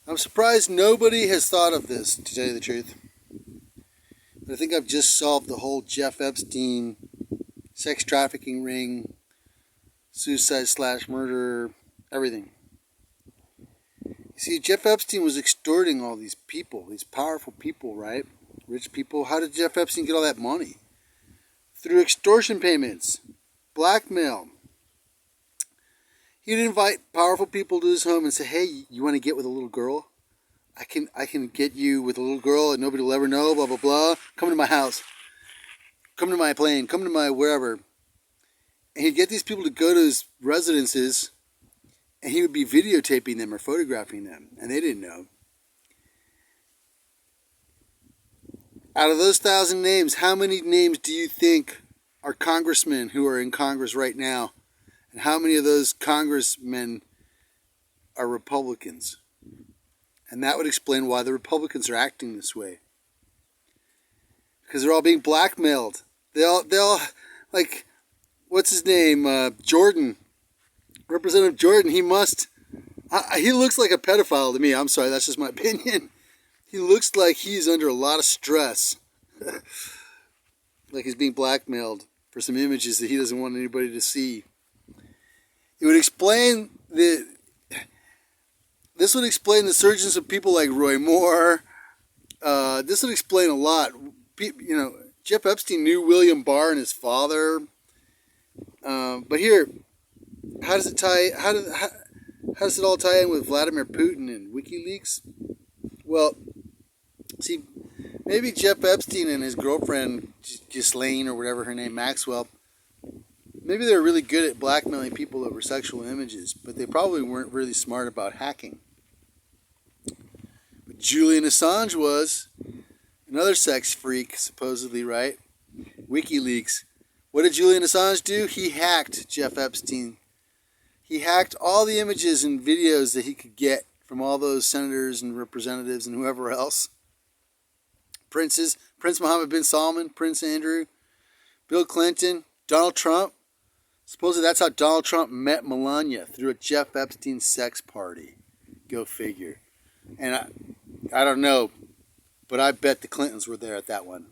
I'm surprised nobody has thought of this, to tell you the truth. But I think I've just solved the whole Jeff Epstein sex trafficking ring, suicide / murder, everything. You see, Jeff Epstein was extorting all these people, these powerful people, right? Rich people. How did Jeff Epstein get all that money? Through extortion payments, blackmail. He'd invite powerful people to his home and say, "Hey, you want to get with a little girl? I can get you with a little girl and nobody will ever know, blah, blah, blah. Come to my house. Come to my plane. Come to my wherever." And he'd get these people to go to his residences and he would be videotaping them or photographing them. And they didn't know. Out of those 1,000 names, how many names do you think are congressmen who are in Congress right now? And how many of those congressmen are Republicans? And that would explain why the Republicans are acting this way. Because they're all being blackmailed. They all like, what's his name? Jordan. Representative Jordan, he looks like a pedophile to me. I'm sorry, that's just my opinion. He looks like he's under a lot of stress. Like he's being blackmailed for some images that he doesn't want anybody to see. It would explain this would explain the surgence of people like Roy Moore. This would explain a lot. You know, Jeff Epstein knew William Barr and his father. But here, how does it all tie in with Vladimir Putin and WikiLeaks? Well, see, maybe Jeff Epstein and his girlfriend Ghislaine or whatever her name, Maxwell, maybe they're really good at blackmailing people over sexual images, but they probably weren't really smart about hacking. But Julian Assange was another sex freak, supposedly, right? WikiLeaks. What did Julian Assange do? He hacked Jeff Epstein. He hacked all the images and videos that he could get from all those senators and representatives and whoever else. Princes, Prince Mohammed bin Salman, Prince Andrew, Bill Clinton, Donald Trump. Supposedly that's how Donald Trump met Melania, through a Jeff Epstein sex party. Go figure. And I don't know, but I bet the Clintons were there at that one.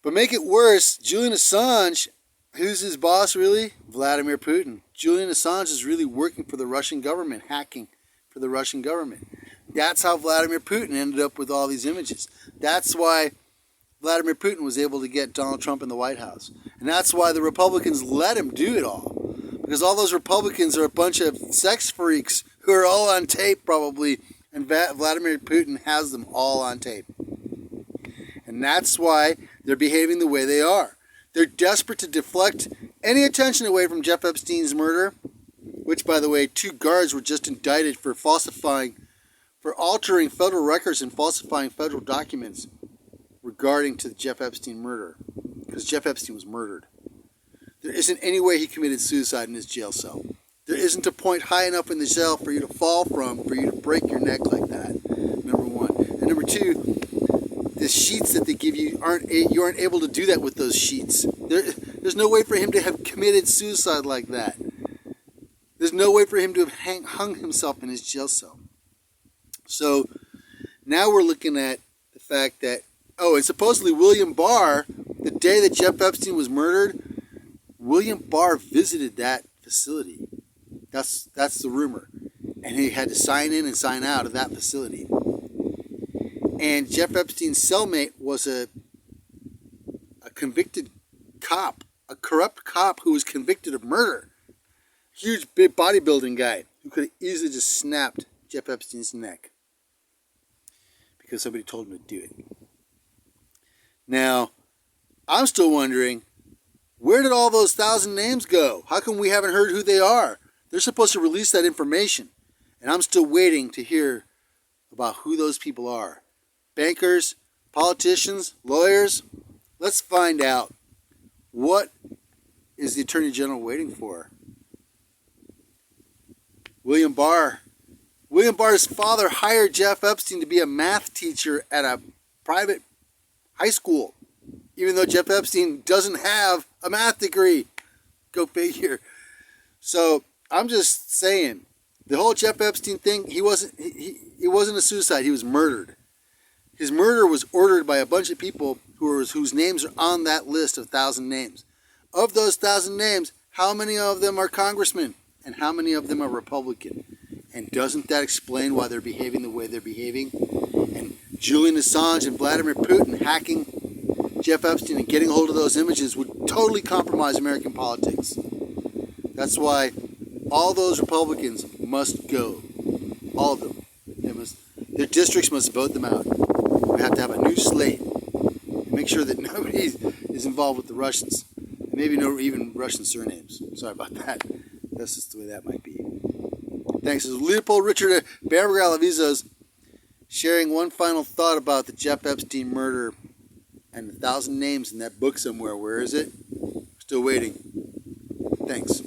But make it worse, Julian Assange, who's his boss really? Vladimir Putin. Julian Assange is really working for the Russian government, hacking for the Russian government. That's how Vladimir Putin ended up with all these images. That's why Vladimir Putin was able to get Donald Trump in the White House. And that's why the Republicans let him do it all. Because all those Republicans are a bunch of sex freaks who are all on tape probably. And Vladimir Putin has them all on tape. And that's why they're behaving the way they are. They're desperate to deflect any attention away from Jeff Epstein's murder. Which, by the way, 2 guards were just indicted for altering federal records and falsifying federal documents regarding to the Jeff Epstein murder, because Jeff Epstein was murdered. There isn't any way he committed suicide in his jail cell. There isn't a point high enough in the cell for you to fall from, for you to break your neck like that, number one. And number two, the sheets that they give you, you aren't able to do that with those sheets. There's no way for him to have committed suicide like that. There's no way for him to have hung himself in his jail cell. So now we're looking at the fact that, and supposedly William Barr, the day that Jeff Epstein was murdered, William Barr visited that facility. That's the rumor. And he had to sign in and sign out of that facility. And Jeff Epstein's cellmate was a convicted cop, a corrupt cop who was convicted of murder. Huge, big bodybuilding guy who could have easily just snapped Jeff Epstein's neck because somebody told him to do it. Now, I'm still wondering, where did all those 1,000 names go? How come we haven't heard who they are? They're supposed to release that information. And I'm still waiting to hear about who those people are. Bankers, politicians, lawyers. Let's find out. What is the Attorney General waiting for? William Barr. William Barr's father hired Jeff Epstein to be a math teacher at a private high school, even though Jeff Epstein doesn't have a math degree. Go figure. So I'm just saying, The whole Jeff Epstein thing, it wasn't a suicide. He was murdered. His murder was ordered by a bunch of people whose names are on that list of 1,000 names. Of those 1,000 names, how many of them are congressmen? And how many of them are Republican? And doesn't that explain why they're behaving the way they're behaving? And Julian Assange and Vladimir Putin hacking Jeff Epstein and getting a hold of those images would totally compromise American politics. That's why all those Republicans must go. All of them. Their districts must vote them out. We have to have a new slate. And make sure that nobody is involved with the Russians. And maybe no even Russian surnames. Sorry about that. That's just the way that might be. Thanks. This is Leopold Richard Bamberger Alavizos sharing one final thought about the Jeff Epstein murder and 1,000 names in that book somewhere. Where is it? Still waiting. Thanks.